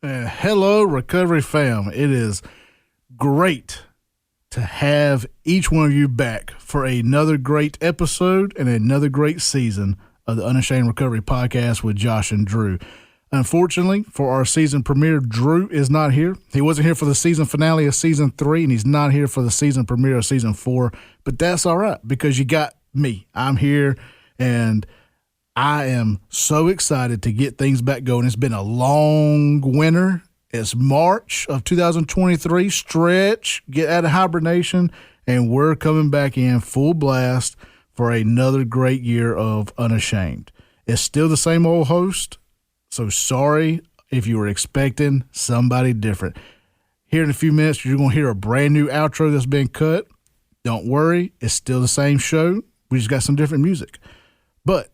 Hello, Recovery fam. It is great to have each one of you back for another great episode and another great season of the Unashamed Recovery Podcast with Josh and Drew. Unfortunately, for our season premiere, Drew is not here. He wasn't here for the season finale of season 3, and he's not here for the season premiere of season 4. But that's all right, because you got me. I'm here, and I am so excited to get things back going. It's been a long winter. It's March of 2023. Stretch, get out of hibernation, and we're coming back in full blast for another great year of Unashamed. It's still the same old host, so sorry if you were expecting somebody different. Here in a few minutes, you're going to hear a brand new outro that's been cut. Don't worry, it's still the same show. We just got some different music. But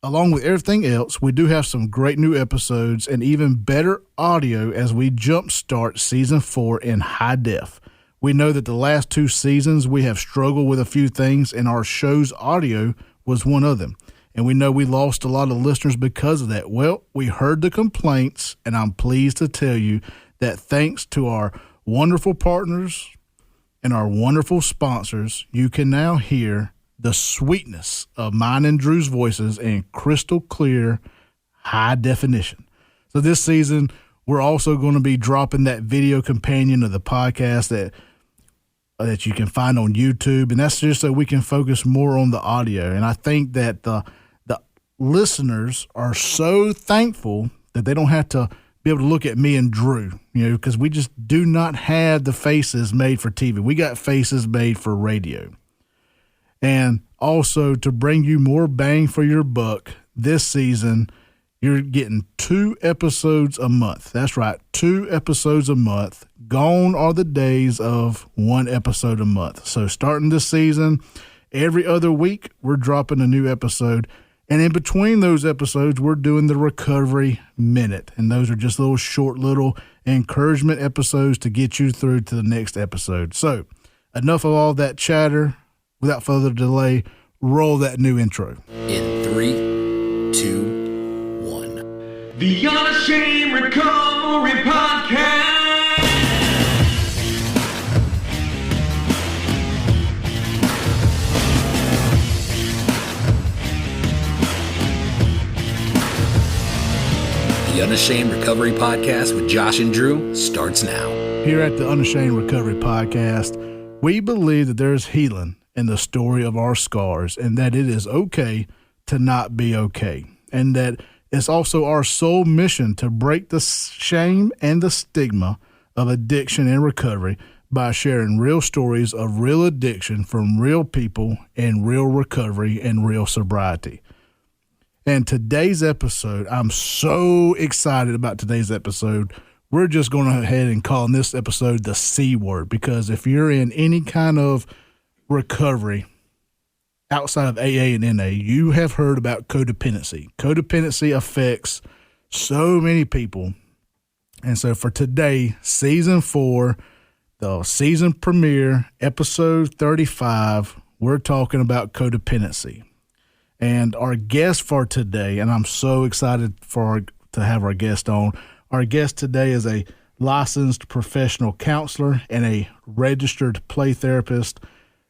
along with everything else, we do have some great new episodes and even better audio as we jumpstart season 4 in high def. We know that the last 2 seasons we have struggled with a few things, and our show's audio was one of them. And we know we lost a lot of listeners because of that. Well, we heard the complaints, and I'm pleased to tell you that thanks to our wonderful partners and our wonderful sponsors, you can now hear the sweetness of mine and Drew's voices in crystal clear, high definition. So this season, we're also going to be dropping that video companion of the podcast that you can find on YouTube, and that's just so we can focus more on the audio. And I think that the listeners are so thankful that they don't have to be able to look at me and Drew, because we just do not have the faces made for TV. We got faces made for radio. And also, to bring you more bang for your buck this season, you're getting 2 episodes a month. That's right, 2 episodes a month. Gone are the days of 1 episode a month. So starting this season, every other week, we're dropping a new episode. And in between those episodes, we're doing the Recovery Minute. And those are just little short, little encouragement episodes to get you through to the next episode. So enough of all that chatter. Without further delay, roll that new intro. In 3, 2, 1. The Unashamed Recovery Podcast. The Unashamed Recovery Podcast with Josh and Drew starts now. Here at the Unashamed Recovery Podcast, we believe that there's healing in the story of our scars, and that it is okay to not be okay. And that it's also our sole mission to break the shame and the stigma of addiction and recovery by sharing real stories of real addiction from real people and real recovery and real sobriety. And today's episode, I'm so excited about today's episode. We're just going to go ahead and call this episode the C word, because if you're in any kind of recovery outside of AA and NA, you have heard about codependency. Codependency affects so many people. And so for today, season 4, the season premiere, episode 35, we're talking about codependency. And our guest for today, and I'm so excited to have our guest on. Our guest today is a licensed professional counselor and a registered play therapist,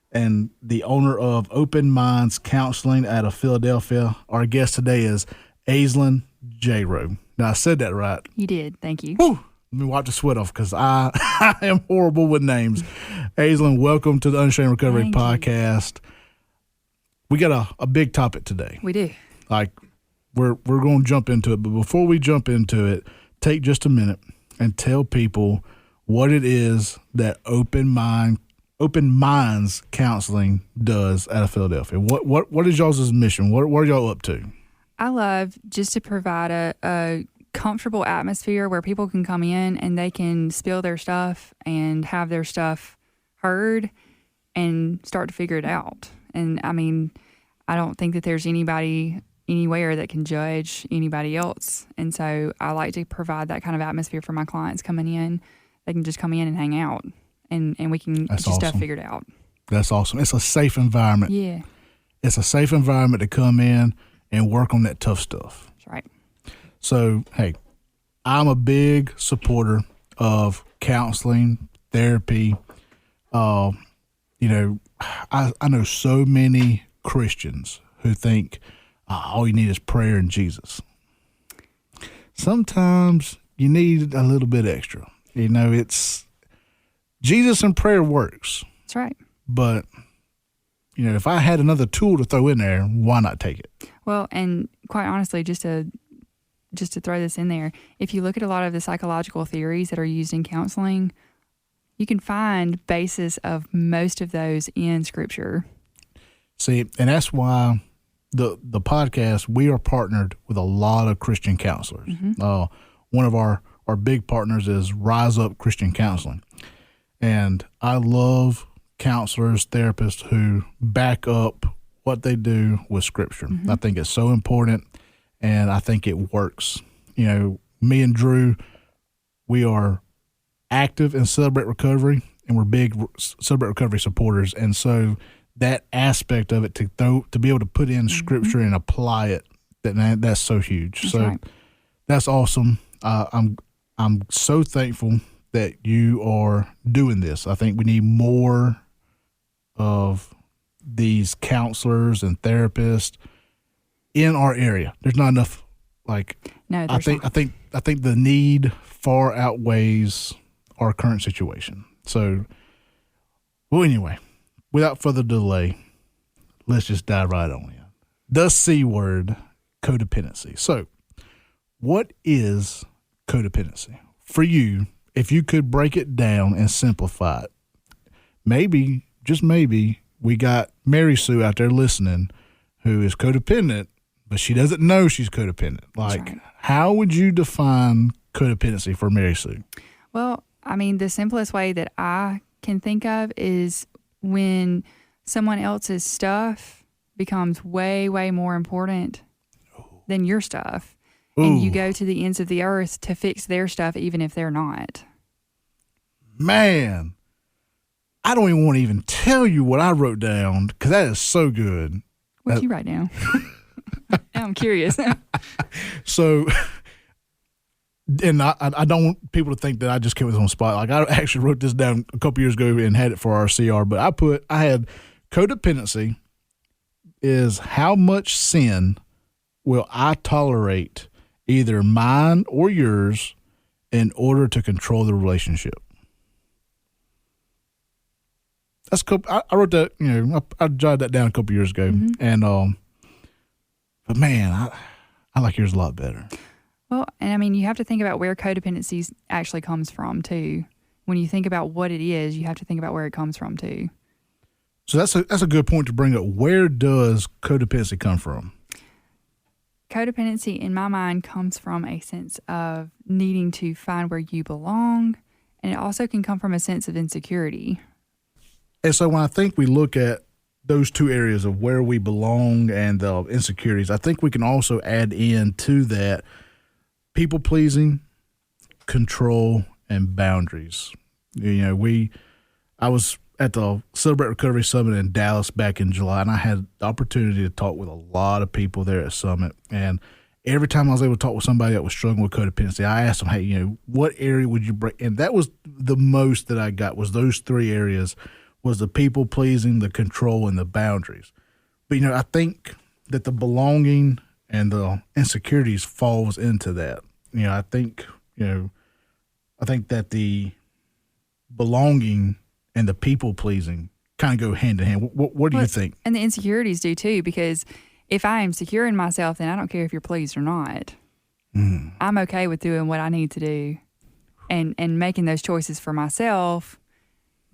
and the owner of Open Minds Counseling out of Philadelphia. Our guest today is Aislin Jayroe. Now, I said that right. You did. Thank you. Whew. Let me wipe the sweat off, because I am horrible with names. Aislin, welcome to the Unashamed Recovery Podcast. We got a big topic today. We do. Like, we're going to jump into it. But before we jump into it, take just a minute and tell people what it is that Open Minds Counseling does out of Philadelphia. What is y'all's mission? What are y'all up to? I love just to provide a comfortable atmosphere where people can come in and they can spill their stuff and have their stuff heard and start to figure it out. And I mean, I don't think that there's anybody anywhere that can judge anybody else. And so I like to provide that kind of atmosphere for my clients coming in. They can just come in and hang out, and we can get stuff figured out. That's awesome. It's a safe environment. Yeah. It's a safe environment to come in and work on that tough stuff. That's right. So, hey, I'm a big supporter of counseling, therapy. I know so many Christians who think all you need is prayer and Jesus. Sometimes you need a little bit extra. It's Jesus and prayer works. That's right. But, if I had another tool to throw in there, why not take it? Well, and quite honestly, just to throw this in there, if you look at a lot of the psychological theories that are used in counseling, you can find basis of most of those in Scripture. See, and that's why the podcast, we are partnered with a lot of Christian counselors. Mm-hmm. One of our big partners is Rise Up Christian Counseling. And I love counselors, therapists who back up what they do with Scripture. Mm-hmm. I think it's so important, and I think it works. Me and Drew, we are active in Celebrate Recovery, and we're big Celebrate Recovery supporters. And so that aspect of it, to be able to put in Scripture and apply it, that's so huge. That's so right. That's awesome. I'm so thankful that you are doing this. I think we need more of these counselors and therapists in our area. There's not enough. No, I think the need far outweighs our current situation. So, well, anyway, without further delay, let's just dive right on in. The C word, codependency. So, what is codependency? For you, if you could break it down and simplify it, maybe, just maybe, we got Mary Sue out there listening who is codependent, but she doesn't know she's codependent. Right. How would you define codependency for Mary Sue? Well, the simplest way that I can think of is when someone else's stuff becomes way, way more important than your stuff. Ooh. And you go to the ends of the earth to fix their stuff, even if they're not. Man, I don't even want to even tell you what I wrote down because that is so good. What'd you write down? I'm curious. So, and I don't want people to think that I just came with this on the spot. I actually wrote this down a couple years ago and had it for our CR, but I had codependency is how much sin will I tolerate, either mine or yours, in order to control the relationship. That's cool. I wrote that, I jotted that down a couple years ago. Mm-hmm. And, but man, I like yours a lot better. Well, and you have to think about where codependency actually comes from too. When you think about what it is, you have to think about where it comes from too. So that's a good point to bring up. Where does codependency come from? Codependency, in my mind, comes from a sense of needing to find where you belong, and it also can come from a sense of insecurity. And so when I think we look at those two areas of where we belong and the insecurities, I think we can also add in to that people-pleasing, control, and boundaries. I was at the Celebrate Recovery Summit in Dallas back in July, and I had the opportunity to talk with a lot of people there at Summit. And every time I was able to talk with somebody that was struggling with codependency, I asked them, hey, what area would you break? And that was the most that I got, was those three areas, was the people-pleasing, the control, and the boundaries. But, I think that the belonging and the insecurities falls into that. I think that the belonging and the people-pleasing kind of go hand in hand. What do you think? And the insecurities do too, because if I am secure in myself, then I don't care if you're pleased or not. I'm okay with doing what I need to do and making those choices for myself.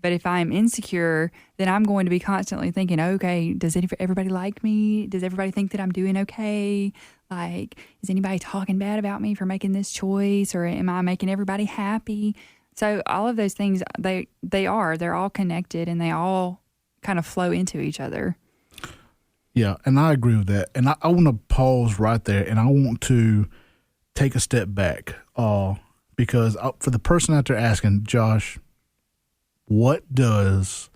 But if I'm insecure, then I'm going to be constantly thinking, okay, does everybody like me? Does everybody think that I'm doing okay? Is anybody talking bad about me for making this choice? Or am I making everybody happy? So all of those things, they're all connected, and they all kind of flow into each other. Yeah, and I agree with that. And I want to pause right there, and I want to take a step back because for the person out there asking, Josh, what does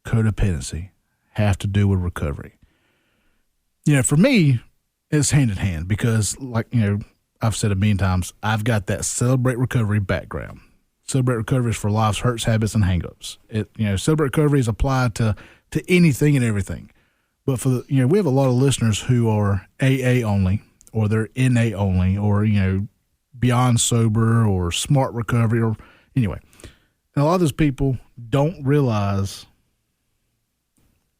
codependency have to do with recovery? For me, it's hand in hand because, I've said a million times, I've got that Celebrate Recovery background. Celebrate Recovery is for life's hurts, habits, and hangups. Celebrate Recovery is applied to anything and everything. But for we have a lot of listeners who are AA only, or they're NA only, or Beyond Sober, or Smart Recovery, or anyway. And a lot of those people don't realize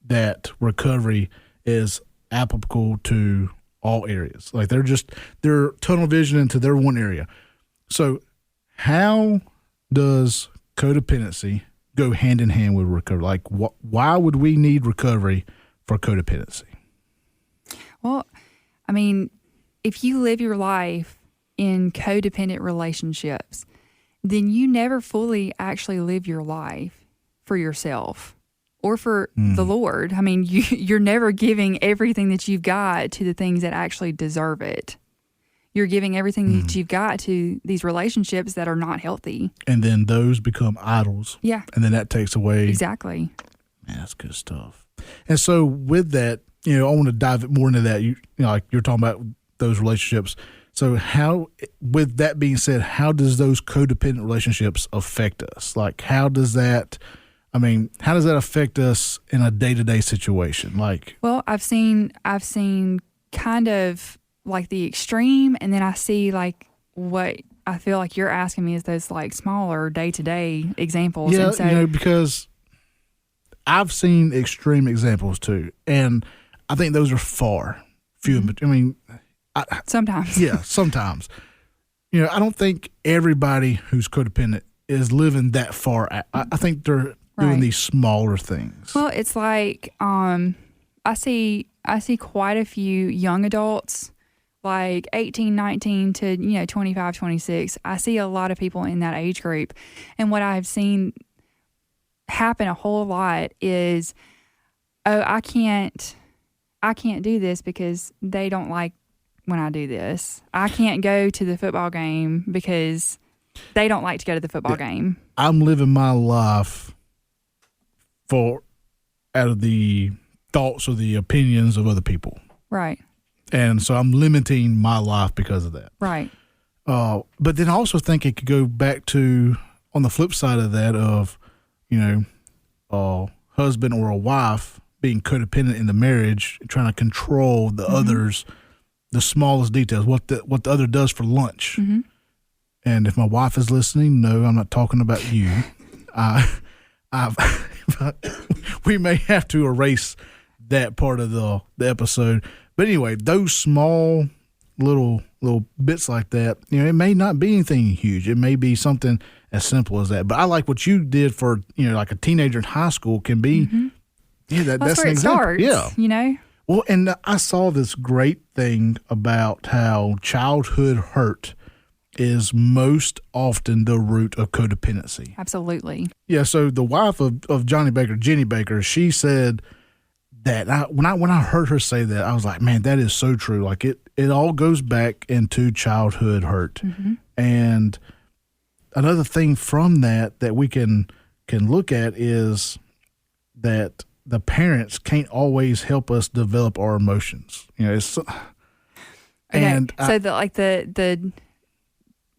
that recovery is applicable to all areas. Like they're tunnel vision into their one area. So how does codependency go hand in hand with recovery? Like why would we need recovery for codependency? Well, I mean, if you live your life in codependent relationships, then you never fully actually live your life for yourself or for the Lord. I mean, you're never giving everything that you've got to the things that actually deserve it. You're giving everything that you've got to these relationships that are not healthy. And then those become idols. Yeah. And then that takes away. Exactly. Man, that's good stuff. And so with that, I want to dive more into that. Like you're talking about those relationships. So with that being said, how does those codependent relationships affect us? Like how does that affect us in a day-to-day situation? Like, well, I've seen kind of like the extreme, and then I see like what I feel like you're asking me is those like smaller day-to-day examples. Yeah, and so, because I've seen extreme examples too, and I think those are far few. I mean, sometimes. Yeah, sometimes. I don't think everybody who's codependent is living that far. I think they're doing these smaller things. Well, it's like I see quite a few young adults, like 18, 19 to 25, 26. I see a lot of people in that age group, and what I've seen happen a whole lot is, I can't do this because they don't like when I do this. I can't go to the football game because they don't like to go to the football game. I'm living my life out of the thoughts or the opinions of other people. Right. And so I'm limiting my life because of that. Right. But then I also think it could go back to, on the flip side of that, of, a husband or a wife being codependent in the marriage, trying to control the others, the smallest details, what the other does for lunch. Mm-hmm. And if my wife is listening, no, I'm not talking about you. We may have to erase that part of the episode. But anyway, those small little bits like that, it may not be anything huge. It may be something as simple as that. But I like what you did for, like a teenager in high school can be. Mm-hmm. Yeah, that's where an it example. Starts, yeah. Well, and I saw this great thing about how childhood hurt is most often the root of codependency. Absolutely. Yeah, so the wife of Johnny Baker, Jenny Baker, she said that when I heard her say that, I was like, man, that is so true. Like it all goes back into childhood hurt. Mm-hmm. And another thing from that we can look at is that the parents can't always help us develop our emotions. The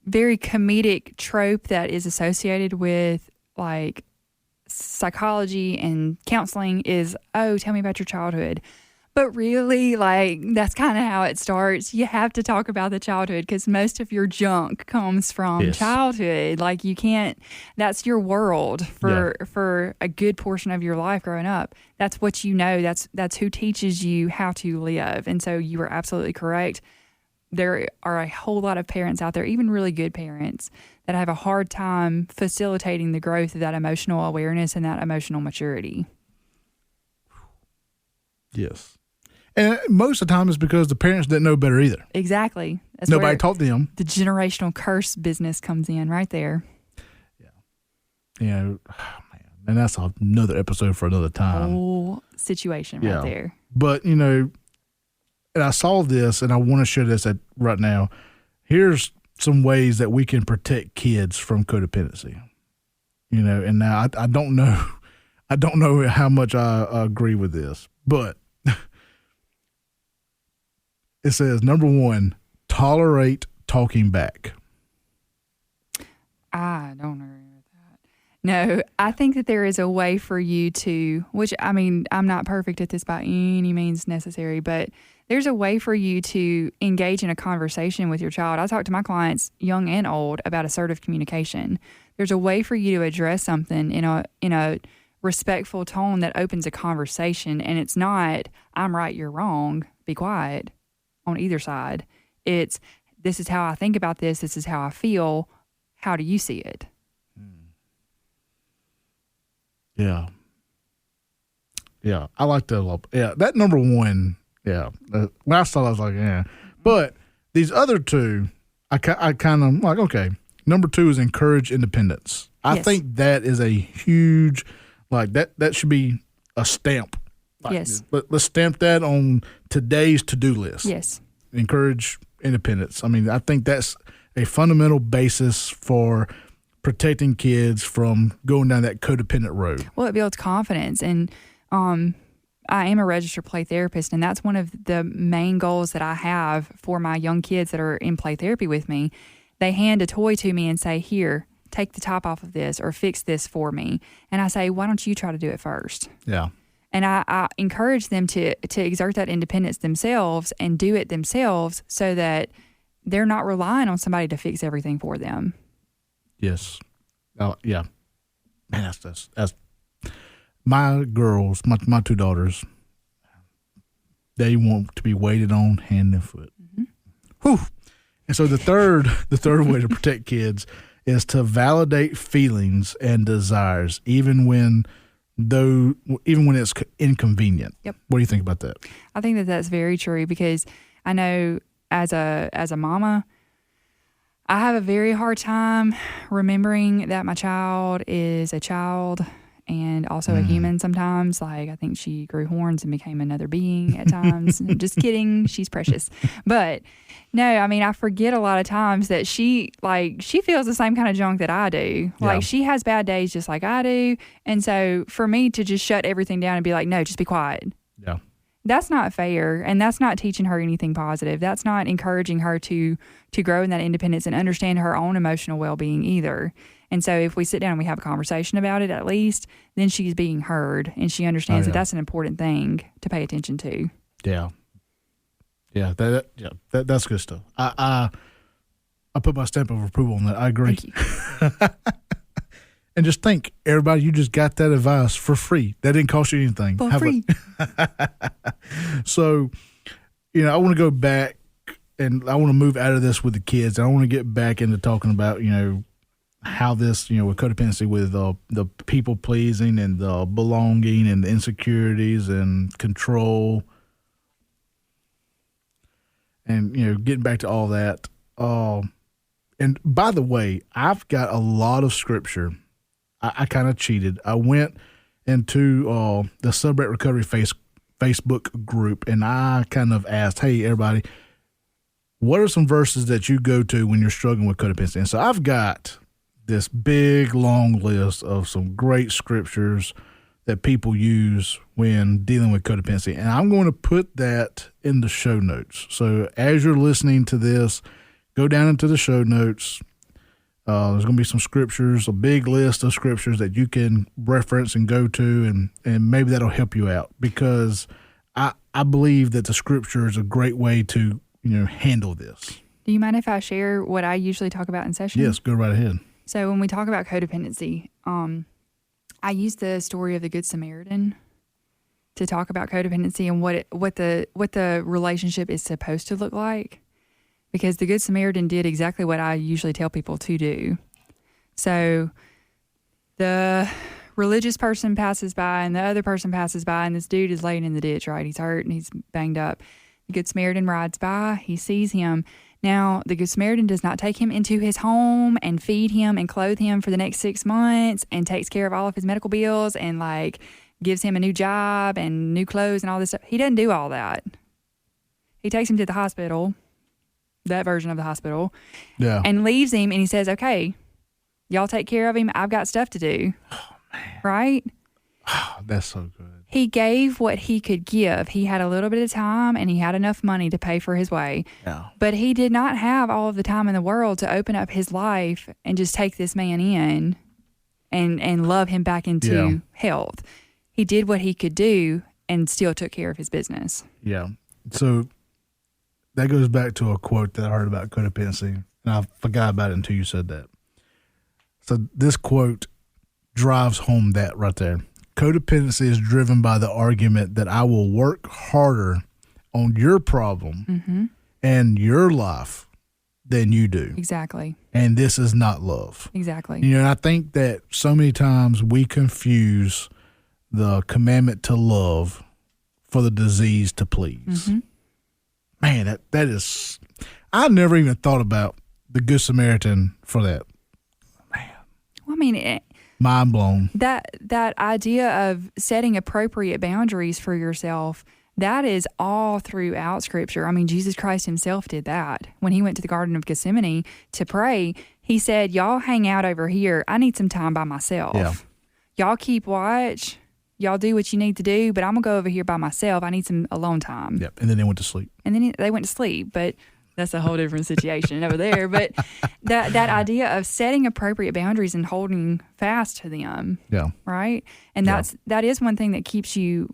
very comedic trope that is associated with like psychology and counseling is, oh, tell me about your childhood. But really, like, that's kind of how it starts. You have to talk about the childhood because most of your junk comes from childhood. Like, you can't, that's your world for a good portion of your life growing up. That's what you know. That's who teaches you how to live. And so you are absolutely correct. There are a whole lot of parents out there, even really good parents, that have a hard time facilitating the growth of that emotional awareness and that emotional maturity. Yes. And most of the time it's because the parents didn't know better either. Exactly. That's nobody taught them. The generational curse business comes in right there. Yeah. Man, and that's another episode for another time. Whole situation right there. But, and I saw this and I want to share this right now. Here's some ways that we can protect kids from codependency. And now I don't know how much I agree with this, but it says, number one, tolerate talking back? I don't agree with that. No, I think that there is a way for you to, which, I mean, I'm not perfect at this by any means necessary, but there's a way for you to engage in a conversation with your child. I talk to my clients, young and old, about assertive communication. There's a way for you to address something in a respectful tone that opens a conversation, and it's not, I'm right, you're wrong, be quiet on either side. It's, this is how I think about this is how I feel. How do you see it? Yeah. Yeah. I like that a lot. Yeah. That number one. Yeah. When I saw it, I was like, yeah. But these other two, I kind of like, okay. Number two is encourage independence. I Yes. think that is a huge, like that should be a stamp. Like, Yes. Let's stamp that on today's to-do list. Yes. Encourage independence. I mean, I think that's a fundamental basis for protecting kids from going down that codependent road. Well, it builds confidence. And I am a registered play therapist, and that's one of the main goals that I have for my young kids that are in play therapy with me. They hand a toy to me and say, here, take the top off of this or fix this for me. And I say, why don't you try to do it first? Yeah. And I encourage them to exert that independence themselves and do it themselves so that they're not relying on somebody to fix everything for them. Yes. Oh, yeah. Man, that's my girls, my two daughters, they want to be waited on hand and foot. Mm-hmm. Whew. And so the third way to protect kids is to validate feelings and desires, even when it's inconvenient. Yep. What do you think about that? I think that that's very true, because I know as a mama, I have a very hard time remembering that my child is a child and also a human sometimes. Like, I think she grew horns and became another being at times. Just kidding. She's precious. But no, I mean, I forget a lot of times that she feels the same kind of junk that I do. Yeah. Like, she has bad days just like I do. And so for me to just shut everything down and be like, no, just be quiet. Yeah. That's not fair, and that's not teaching her anything positive. That's not encouraging her to grow in that independence and understand her own emotional well-being either. And so if we sit down and we have a conversation about it, at least, then she's being heard, and she understands that that's an important thing to pay attention to. Yeah. Yeah, that's good stuff. I put my stamp of approval on that. I agree. Thank you. And just think, everybody, you just got that advice for free. That didn't cost you anything. For free. So, I want to go back, and I want to move out of this with the kids. I want to get back into talking about, how this, with codependency, with the people pleasing and the belonging and the insecurities and control, and getting back to all that. And by the way, I've got a lot of scripture. I kind of cheated. I went into the Subreddit Recovery Facebook group, and I kind of asked, hey, everybody, what are some verses that you go to when you're struggling with codependency? And so I've got this big, long list of some great scriptures that people use when dealing with codependency. And I'm going to put that in the show notes. So as you're listening to this, go down into the show notes. There's going to be some scriptures, a big list of scriptures that you can reference and go to, and maybe that'll help you out, because I believe that the scripture is a great way to handle this. Do you mind if I share what I usually talk about in session? Yes, go right ahead. So when we talk about codependency, I use the story of the Good Samaritan to talk about codependency and what the relationship is supposed to look like. Because the Good Samaritan did exactly what I usually tell people to do. So the religious person passes by and the other person passes by, and this dude is laying in the ditch, right? He's hurt and he's banged up. The Good Samaritan rides by. He sees him. Now, the Good Samaritan does not take him into his home and feed him and clothe him for the next 6 months and takes care of all of his medical bills and gives him a new job and new clothes and all this stuff. He doesn't do all that. He takes him to the hospital, that version of the hospital, and leaves him, and he says, okay, y'all take care of him. I've got stuff to do. Oh, man. Right? Oh, that's so good. He gave what he could give. He had a little bit of time and he had enough money to pay for his way. Yeah. But he did not have all of the time in the world to open up his life and just take this man in and love him back into health. He did what he could do and still took care of his business. Yeah. So that goes back to a quote that I heard about codependency, and I forgot about it until you said that. So this quote drives home that right there. Codependency is driven by the argument that I will work harder on your problem and your life than you do. Exactly. And this is not love. Exactly. You know, and I think that so many times we confuse the commandment to love for the disease to please. Man, that is, I never even thought about the Good Samaritan for that. Man. Well, I mean, mind blown. That idea of setting appropriate boundaries for yourself, that is all throughout Scripture. I mean, Jesus Christ himself did that. When he went to the Garden of Gethsemane to pray, he said, y'all hang out over here. I need some time by myself. Yeah. Y'all keep watch. Y'all do what you need to do, but I'm going to go over here by myself. I need some alone time. Yep. And then they went to sleep. And then they went to sleep, but that's a whole different situation over there. But that idea of setting appropriate boundaries and holding fast to them. Yeah. Right? And that is one thing that keeps you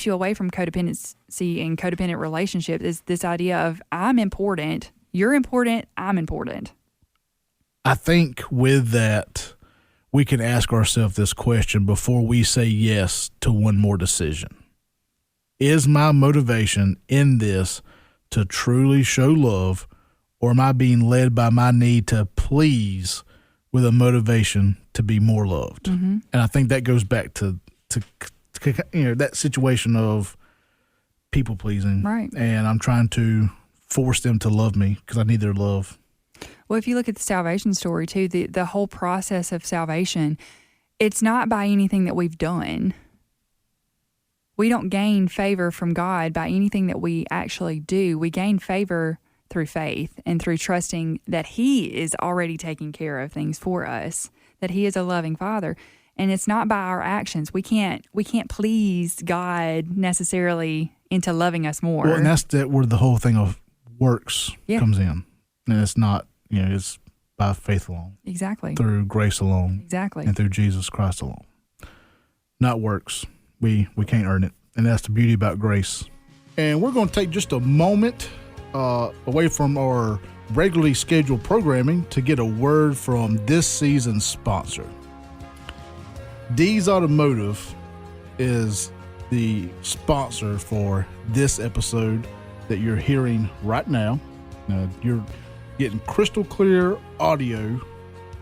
away from codependency and codependent relationships, is this idea of I'm important, you're important, I'm important. I think with that, we can ask ourselves this question before we say yes to one more decision. Is my motivation in this to truly show love, or am I being led by my need to please with a motivation to be more loved? And I think that goes back to that situation of people pleasing. Right. And I'm trying to force them to love me because I need their love. Well, if you look at the salvation story too, the whole process of salvation, it's not by anything that we've done. We don't gain favor from God by anything that we actually do. We gain favor through faith and through trusting that he is already taking care of things for us, that he is a loving Father. And it's not by our actions. We can't please God necessarily into loving us more. Well, and that's where the whole thing of works comes in. And it's not, it's by faith alone. Exactly. Through grace alone. Exactly. And through Jesus Christ alone. Not works. We can't earn it. And that's the beauty about grace. And we're going to take just a moment away from our regularly scheduled programming to get a word from this season's sponsor. D's Automotive is the sponsor for this episode that you're hearing right now. You're getting crystal clear audio,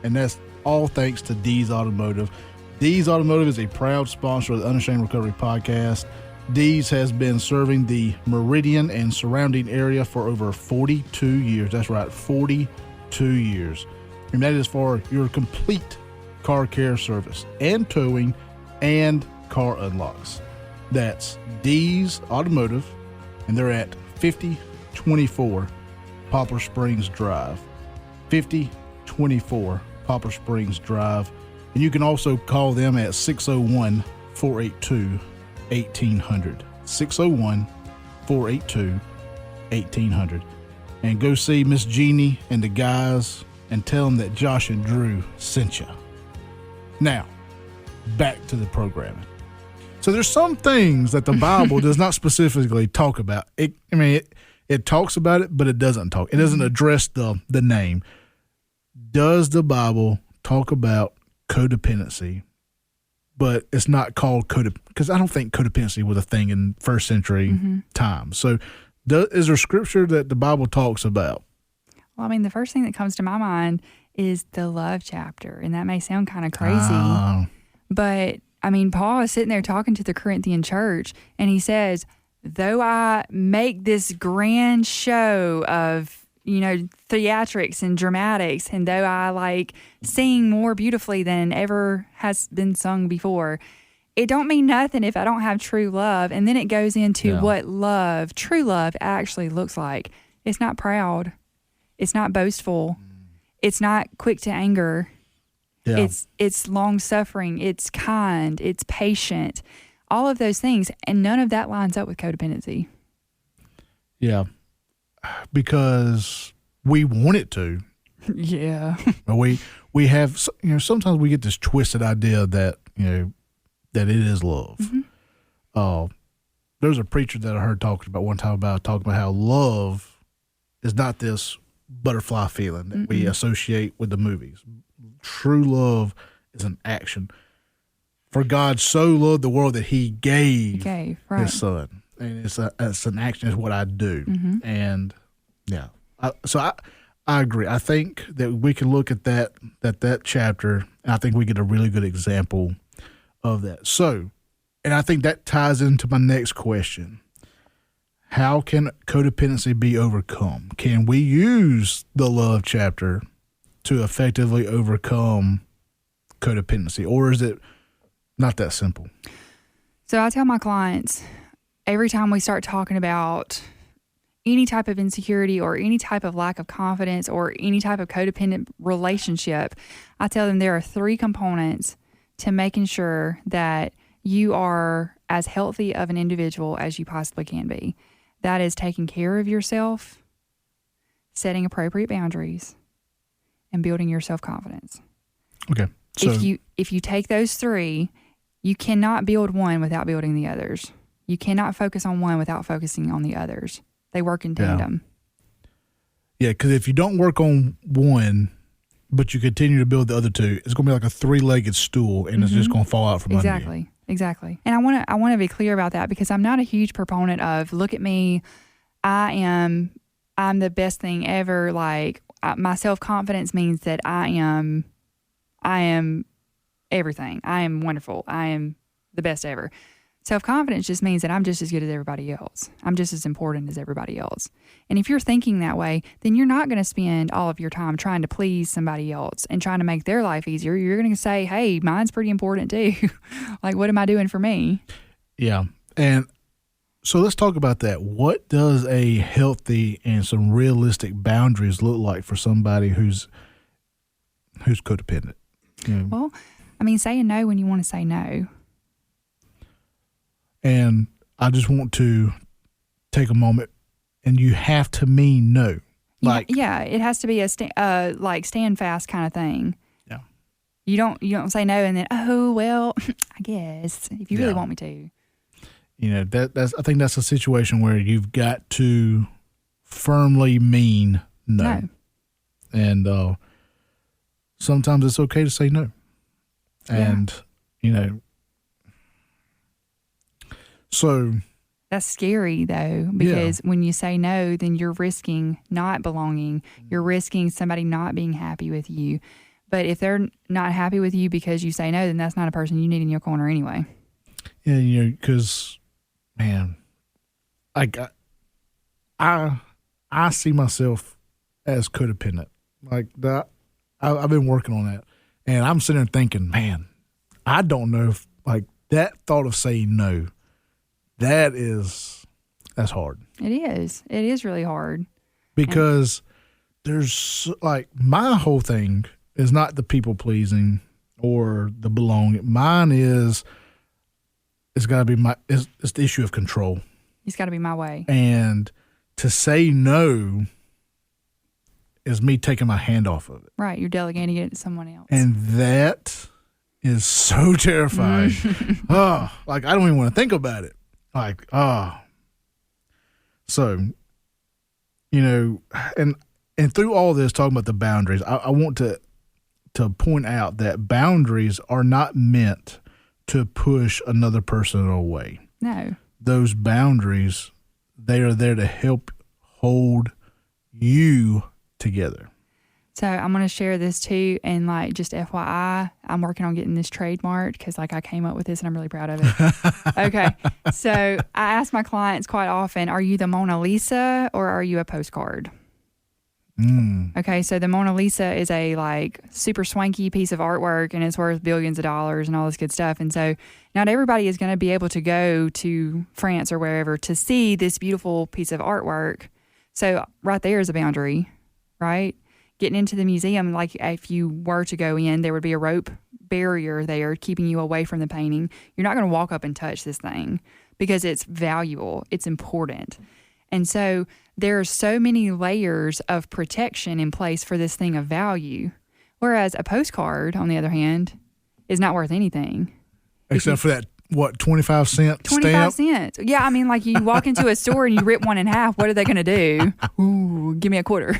and that's all thanks to D's Automotive. D's Automotive is a proud sponsor of the Unashamed Recovery Podcast. D's has been serving the Meridian and surrounding area for over 42 years. That's right, 42 years. And that is for your complete car care service and towing and car unlocks. That's D's Automotive, and they're at 5024 Poplar Springs Drive. 5024 Poplar Springs Drive. And you can also call them at 601-482-1800. 601-482-1800. And go see Miss Jeannie and the guys and tell them that Josh and Drew sent you. Now, back to the programming. So there's some things that the Bible does not specifically talk about. It talks about it, but it doesn't talk. It doesn't address the name. Does the Bible talk about codependency? But it's not called because I don't think codependency was a thing in first century times. So is there scripture that the Bible talks about? Well, the first thing that comes to my mind is the love chapter, and that may sound kind of crazy, but Paul is sitting there talking to the Corinthian church, and he says, though I make this grand show of, theatrics and dramatics, and though I sing more beautifully than ever has been sung before, it don't mean nothing if I don't have true love. And then it goes into what true love actually looks like. It's not proud. It's not boastful. It's not quick to anger. Yeah. It's long suffering. It's kind. It's patient. all of those things. And none of that lines up with codependency. Yeah. Because we want it to. Yeah. But we have, sometimes we get this twisted idea that, that it is love. Mm-hmm. There's a preacher that I heard talking about how love is not this butterfly feeling that we associate with the movies. True love is an action. For God so loved the world that he gave right. his son. And it's an action, is what I do. Mm-hmm. And yeah. So I agree. I think that we can look at that chapter, and I think we get a really good example of that. So, and I think that ties into my next question. How can codependency be overcome? Can we use the love chapter to effectively overcome codependency, or is it not that simple? So I tell my clients every time we start talking about any type of insecurity or any type of lack of confidence or any type of codependent relationship, I tell them there are 3 components to making sure that you are as healthy of an individual as you possibly can be. That is taking care of yourself, setting appropriate boundaries, and building your self-confidence. Okay. So If you take those 3, you cannot build one without building the others. You cannot focus on one without focusing on the others. They work in tandem. Yeah, because if you don't work on one, but you continue to build the other 2, it's going to be like a 3-legged stool, and it's just going to fall out from under you. Exactly. And I want to be clear about that, because I'm not a huge proponent of, look at me, I'm the best thing ever. Like, my self-confidence means that I am everything. I am wonderful. I am the best ever. Self-confidence just means that I'm just as good as everybody else. I'm just as important as everybody else. And if you're thinking that way, then you're not going to spend all of your time trying to please somebody else and trying to make their life easier. You're going to say, hey, mine's pretty important too. Like, what am I doing for me? Yeah. And so let's talk about that. What does a healthy and some realistic boundaries look like for somebody who's codependent? Well, I mean, saying no when you want to say no. And I just want to take a moment, and you have to mean no. Like, yeah, it has to be a stand fast kind of thing. Yeah. You don't say no and then, oh well, I guess if you really want me to. That's I think that's a situation where you've got to firmly mean no. And sometimes it's okay to say no. And so that's scary though, because when you say no, then you're risking not belonging. You're risking somebody not being happy with you. But if they're not happy with you because you say no, then that's not a person you need in your corner anyway. Yeah, because, man, I see myself as codependent. Like that, I've been working on that, and I'm sitting there thinking, man, I don't know if like that thought of saying no. That's hard. It is. It is really hard. Because there's like, my whole thing is not the people pleasing or the belonging. Mine is, it's got to be it's the issue of control. It's got to be my way. And to say no is me taking my hand off of it. Right. You're delegating it to someone else. And that is so terrifying. Like I don't even want to think about it. Like, so, and through all this, talking about the boundaries, I want to point out that boundaries are not meant to push another person away. No. Those boundaries, they are there to help hold you together. So I'm going to share this too. And like, just FYI, I'm working on getting this trademarked because like I came up with this and I'm really proud of it. Okay. So I ask my clients quite often, are you the Mona Lisa or are you a postcard? Okay. So the Mona Lisa is a like super swanky piece of artwork and it's worth billions of dollars and all this good stuff. And so not everybody is going to be able to go to France or wherever to see this beautiful piece of artwork. So right there is a boundary, right? Getting into the museum, like if you were to go in, there would be a rope barrier there keeping you away from the painting, you're not going to walk up and touch this thing because it's valuable, it's important. And so there are so many layers of protection in place for this thing of value, whereas a postcard, on the other hand, is not worth anything. Except for that, 25-cent 25 stamp? cents. Yeah, I mean, like you walk into a store and you rip one in half, what are they going to do? Ooh, give me a quarter.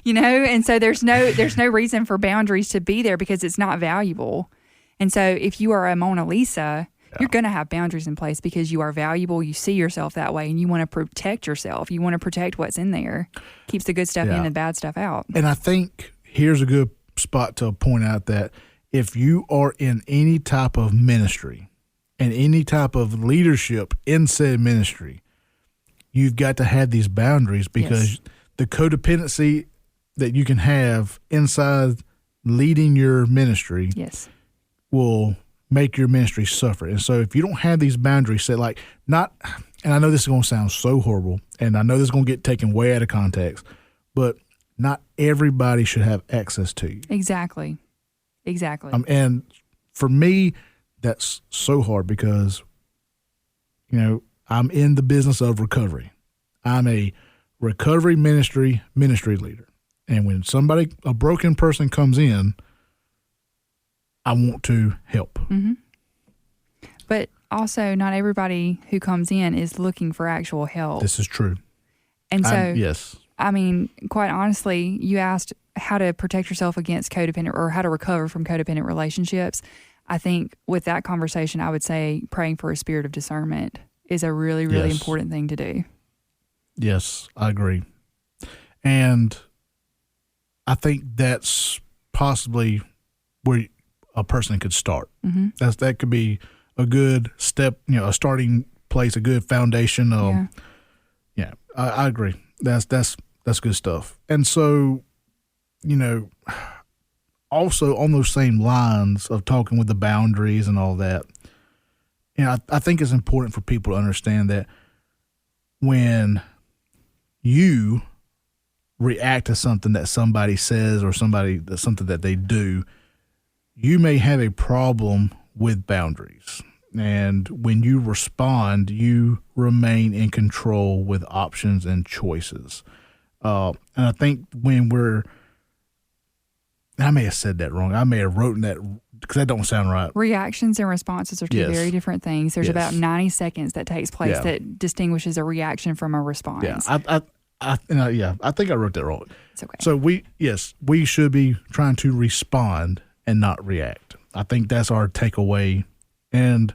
And so there's no reason for boundaries to be there because it's not valuable. And so if you are a Mona Lisa, you're going to have boundaries in place because you are valuable. You see yourself that way and you want to protect yourself. You want to protect what's in there. Keeps the good stuff in and the bad stuff out. And I think here's a good spot to point out that if you are in any type of ministry and any type of leadership in said ministry, you've got to have these boundaries because the codependency that you can have inside leading your ministry will make your ministry suffer. And so if you don't have these boundaries set, and I know this is going to sound so horrible, and I know this is going to get taken way out of context, but not everybody should have access to you. Exactly. And for me, that's so hard because, I'm in the business of recovery. I'm a recovery ministry leader. And when a broken person comes in, I want to help. Mm-hmm. But also, not everybody who comes in is looking for actual help. This is true. And so, yes. I mean, quite honestly, you asked how to protect yourself against codependent or how to recover from codependent relationships. I think with that conversation, I would say praying for a spirit of discernment is a really, really important thing to do. Yes, I agree. And I think that's possibly where a person could start. Mm-hmm. That could be a good step, a starting place, a good foundation. I agree. That's good stuff. And so, also on those same lines of talking with the boundaries and all that, I think it's important for people to understand that when you react to something that somebody says or something that they do, you may have a problem with boundaries. And when you respond, you remain in control with options and choices. And I think I may have said that wrong. I may have written that because that don't sound right. Reactions and responses are two very different things. There's about 90 seconds that takes place that distinguishes a reaction from a response. Yeah, I think I wrote that wrong. It's okay. So we should be trying to respond and not react. I think that's our takeaway. And,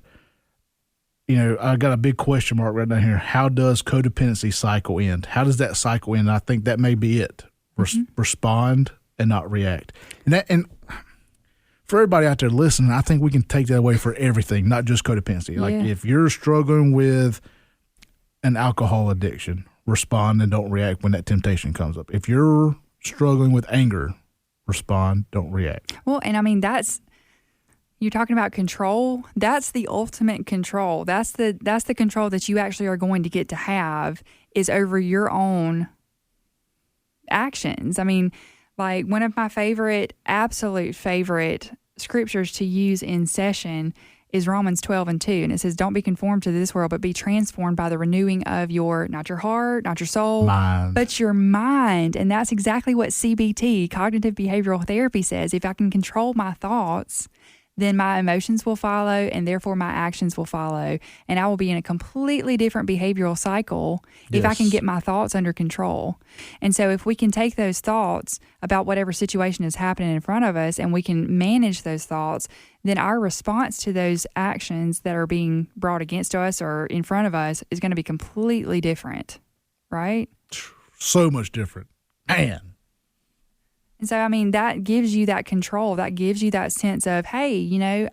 I got a big question mark right down here. How does codependency cycle end? How does that cycle end? I think that may be it. Respond and not react. And for everybody out there listening, I think we can take that away for everything, not just codependency. Like if you're struggling with an alcohol addiction, respond and don't react when that temptation comes up. If you're struggling with anger, respond, don't react. Well, and I mean, you're talking about control. That's the ultimate control. That's the control that you actually are going to get to have is over your own actions. I mean, like one of my absolute favorite scriptures to use in session is Romans 12:2. And it says, don't be conformed to this world, but be transformed by the renewing of not your heart, not your soul, but your mind. And that's exactly what CBT, cognitive behavioral therapy, says. If I can control my thoughts, then my emotions will follow and therefore my actions will follow. And I will be in a completely different behavioral cycle if I can get my thoughts under control. And so if we can take those thoughts about whatever situation is happening in front of us and we can manage those thoughts, then our response to those actions that are being brought against us or in front of us is going to be completely different, right? So much different. Man. And so, I mean, that gives you that control. That gives you that sense of, hey,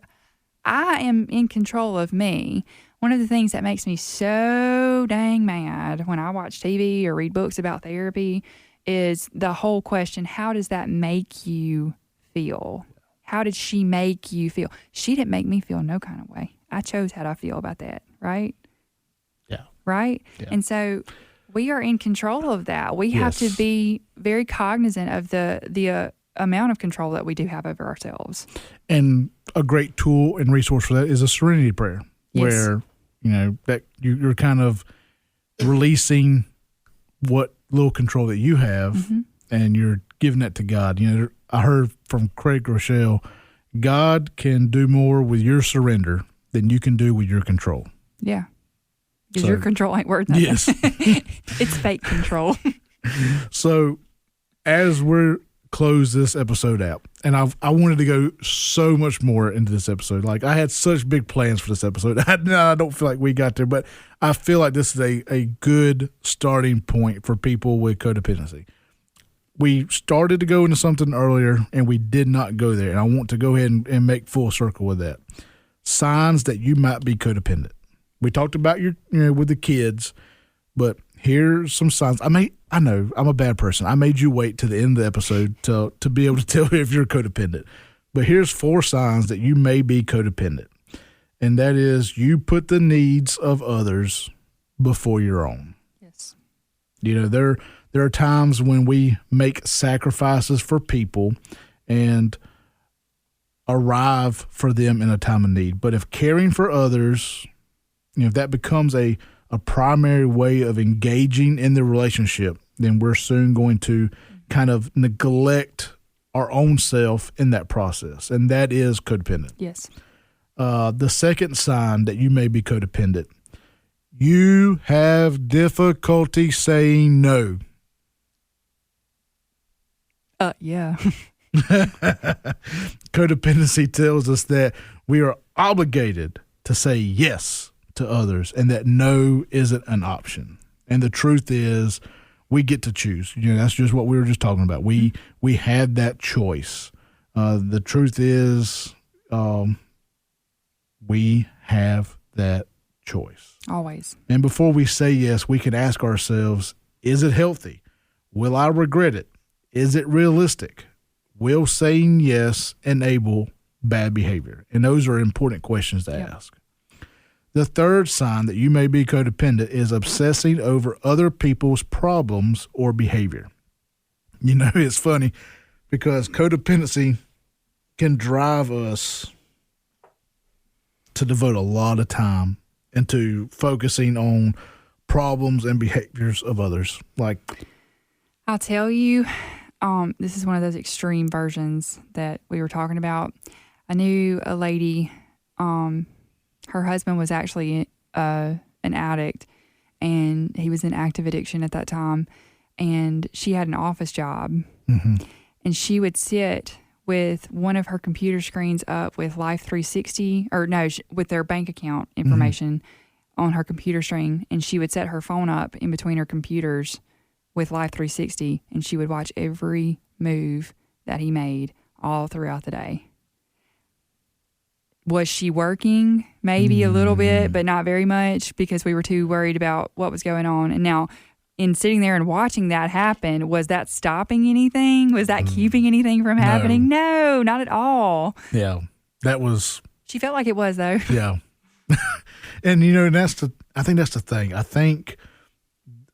I am in control of me. One of the things that makes me so dang mad when I watch TV or read books about therapy is the whole question, how does that make you feel? How did she make you feel? She didn't make me feel no kind of way. I chose how I feel about that, right? Yeah. Right? Yeah. And so we are in control of that. We have to be very cognizant of amount of control that we do have over ourselves. And a great tool and resource for that is a serenity prayer, Yes. where, that you're kind of releasing what little control that you have, and you're giving that to God. I heard from Craig Rochelle, God can do more with your surrender than you can do with your control. Yeah. Because So- your control ain't worth nothing. Yes. It's fake control. So as we're close this episode out, and I wanted to go so much more into this episode. Like, I had such big plans for this episode. I don't feel like we got there, but I feel like this is a good starting point for people with codependency. We started to go into something earlier, and we did not go there. And I want to go ahead and make full circle with that. Signs that you might be codependent. We talked about with the kids, but here's some signs. I know I'm a bad person. I made you wait to the end of the episode to be able to tell you if you're codependent. But here's 4 signs that you may be codependent. And that is, you put the needs of others before your own. Yes. There are times when we make sacrifices for people and arrive for them in a time of need. But if caring for others, if that becomes a primary way of engaging in the relationship, then we're soon going to kind of neglect our own self in that process. And that is codependent. Yes. The second sign that you may be codependent, you have difficulty saying no. Yeah. Codependency tells us that we are obligated to say yes to others and that no isn't an option. And the truth is, we get to choose. That's just what we were just talking about. We had that choice. The truth is, we have that choice. Always. And before we say yes, we can ask ourselves, is it healthy? Will I regret it? Is it realistic? Will saying yes enable bad behavior? And those are important questions to ask. The third sign that you may be codependent is obsessing over other people's problems or behavior. It's funny because codependency can drive us to devote a lot of time into focusing on problems and behaviors of others. Like, I'll tell you, this is one of those extreme versions that we were talking about. I knew a lady, her husband was actually an addict, and he was in active addiction at that time, and she had an office job, and she would sit with one of her computer screens up with Life 360, with their bank account information on her computer screen, and she would set her phone up in between her computers with Life 360, and she would watch every move that he made all throughout the day. Was she working? Maybe a little bit, but not very much, because we were too worried about what was going on. And now, in sitting there and watching that happen, was that stopping anything? Was that keeping anything from happening? No, not at all. Yeah, that was... She felt like it was, though. Yeah. And, I think that's the thing. I think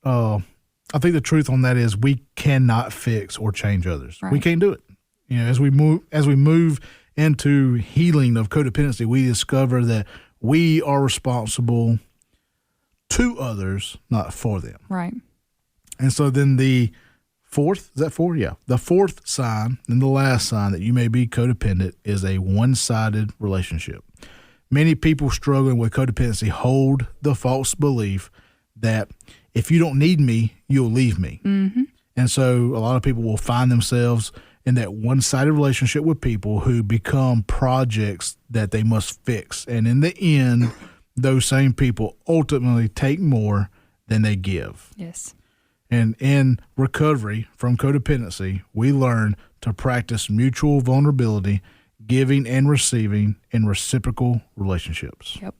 the truth on that is we cannot fix or change others. Right. We can't do it. As we move into healing of codependency, we discover that we are responsible to others, not for them. Right. And so then the fourth, is that 4? Yeah. The fourth sign and the last sign that you may be codependent is a one-sided relationship. Many people struggling with codependency hold the false belief that if you don't need me, you'll leave me. Mm-hmm. And so a lot of people will find themselves in that one-sided relationship with people who become projects that they must fix. And in the end, those same people ultimately take more than they give. Yes. And in recovery from codependency, we learn to practice mutual vulnerability, giving and receiving in reciprocal relationships. Yep.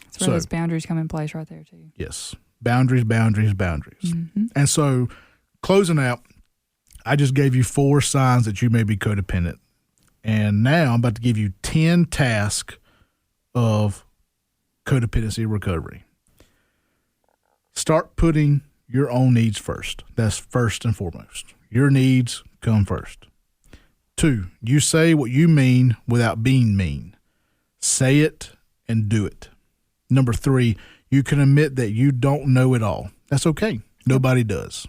That's where those boundaries come in place right there, too. Yes. Boundaries. Mm-hmm. And so, closing out, I just gave you 4 signs that you may be codependent. And now I'm about to give you 10 tasks of codependency recovery. Start putting your own needs first. That's first and foremost. Your needs come first. 2, you say what you mean without being mean. Say it and do it. Number 3, you can admit that you don't know it all. That's okay. Nobody does.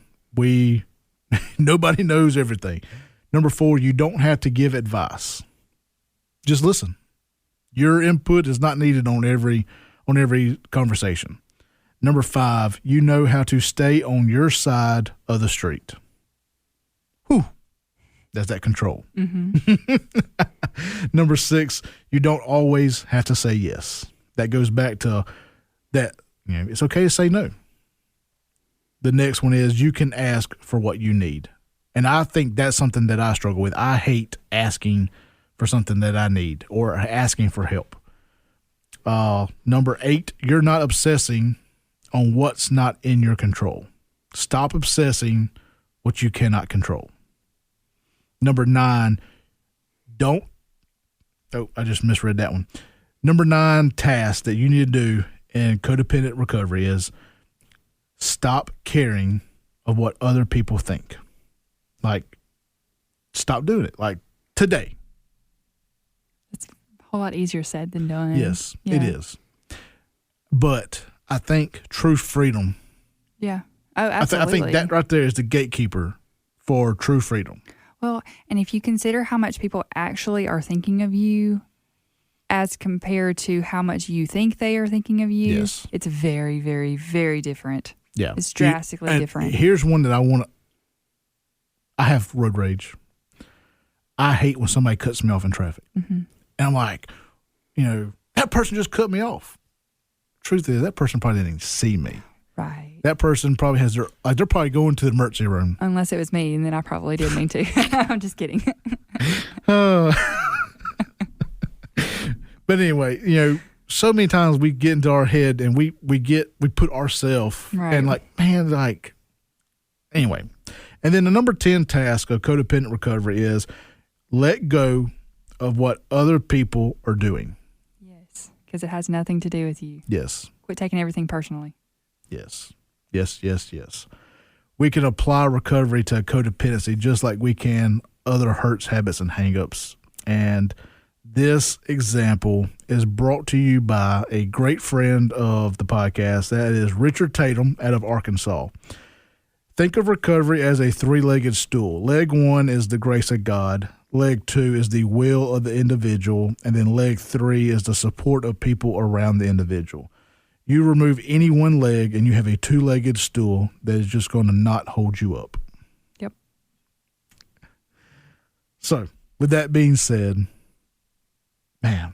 Nobody knows everything. Number 4, you don't have to give advice. Just listen. Your input is not needed on every conversation. Number 5, you know how to stay on your side of the street. Whew. That's that control. Mm-hmm. Number 6, you don't always have to say yes. That goes back to that, it's okay to say no. The next one is you can ask for what you need. And I think that's something that I struggle with. I hate asking for something that I need or asking for help. Number 8, you're not obsessing on what's not in your control. Stop obsessing what you cannot control. Number 9, I just misread that one. Number 9 task that you need to do in codependent recovery is stop caring of what other people think. Like, stop doing it. Like, today. It's a whole lot easier said than done. Yes, it is. But I think true freedom. Yeah. Oh, absolutely. I think that right there is the gatekeeper for true freedom. Well, and if you consider how much people actually are thinking of you as compared to how much you think they are thinking of you, yes, it's very, very, very different. Yeah. It's drastically different. Here's one that I have road rage. I hate when somebody cuts me off in traffic. Mm-hmm. And I'm like, that person just cut me off. Truth is, that person probably didn't even see me. Right. That person probably has they're probably going to the emergency room. Unless it was me, and then I probably didn't mean to. I'm just kidding. But anyway, so many times we get into our head and we put ourselves and anyway. And then the number 10 task of codependent recovery is let go of what other people are doing. Yes, because it has nothing to do with you. Yes. Quit taking everything personally. Yes. Yes. We can apply recovery to codependency just like we can other hurts, habits, and hangups. And this example is brought to you by a great friend of the podcast. That is Richard Tatum out of Arkansas. Think of recovery as a 3-legged stool. Leg 1 is the grace of God. Leg 2 is the will of the individual. And then leg 3 is the support of people around the individual. You remove any one leg and you have a 2-legged stool that is just going to not hold you up. Yep. So, with that being said, man,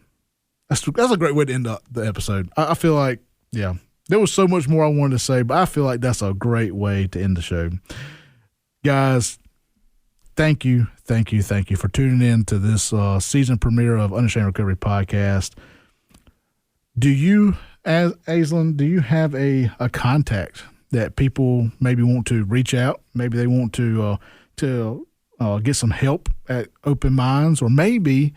that's a great way to end the episode. I feel like, there was so much more I wanted to say, but I feel like that's a great way to end the show. Guys, thank you for tuning in to this season premiere of Unashamed Recovery Podcast. Aislin, do you have a contact that people maybe want to reach out? Maybe they want to get some help at Open Minds, or maybe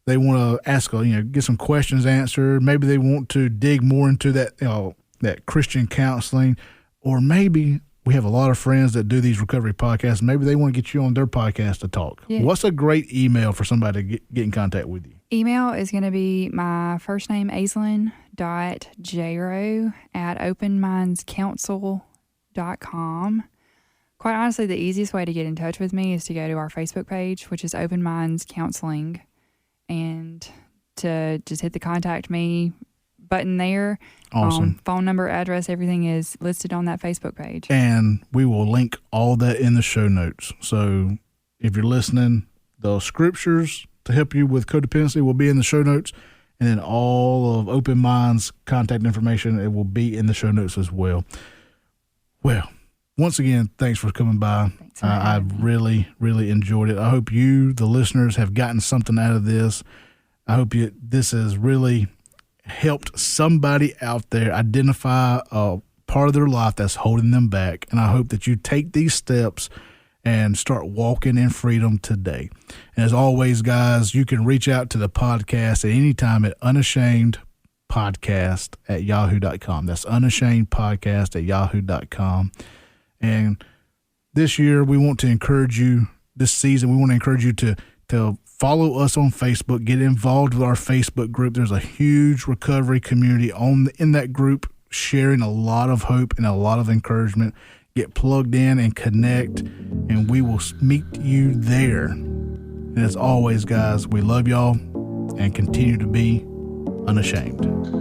they want to ask, get some questions answered. Maybe they want to dig more into that Christian counseling, or maybe we have a lot of friends that do these recovery podcasts. Maybe they want to get you on their podcast to talk. Yeah. What's a great email for somebody to get in contact with you? Email is going to be my first name, Aislin.Jayroe@openmindscouncil.com. Quite honestly, the easiest way to get in touch with me is to go to our Facebook page, which is Open Minds Counseling, and to just hit the contact me button there. Awesome. Phone number, address, everything is listed on that Facebook page. And we will link all that in the show notes. So if you're listening, the scriptures to help you with codependency will be in the show notes. And then all of Open Minds contact information, it will be in the show notes as well. Well, once again, thanks for coming by. I've really, really enjoyed it. I hope you, the listeners, have gotten something out of this. I hope this has really helped somebody out there identify a part of their life that's holding them back. And I hope that you take these steps and start walking in freedom today. And as always, guys, you can reach out to the podcast at any time at unashamedpodcast@yahoo.com. That's unashamedpodcast@yahoo.com. And this year, we want to encourage you, this season, we want to encourage you to to follow us on Facebook, get involved with our Facebook group. There's a huge recovery community in that group, sharing a lot of hope and a lot of encouragement. Get plugged in and connect, and we will meet you there. And as always, guys, we love y'all and continue to be unashamed.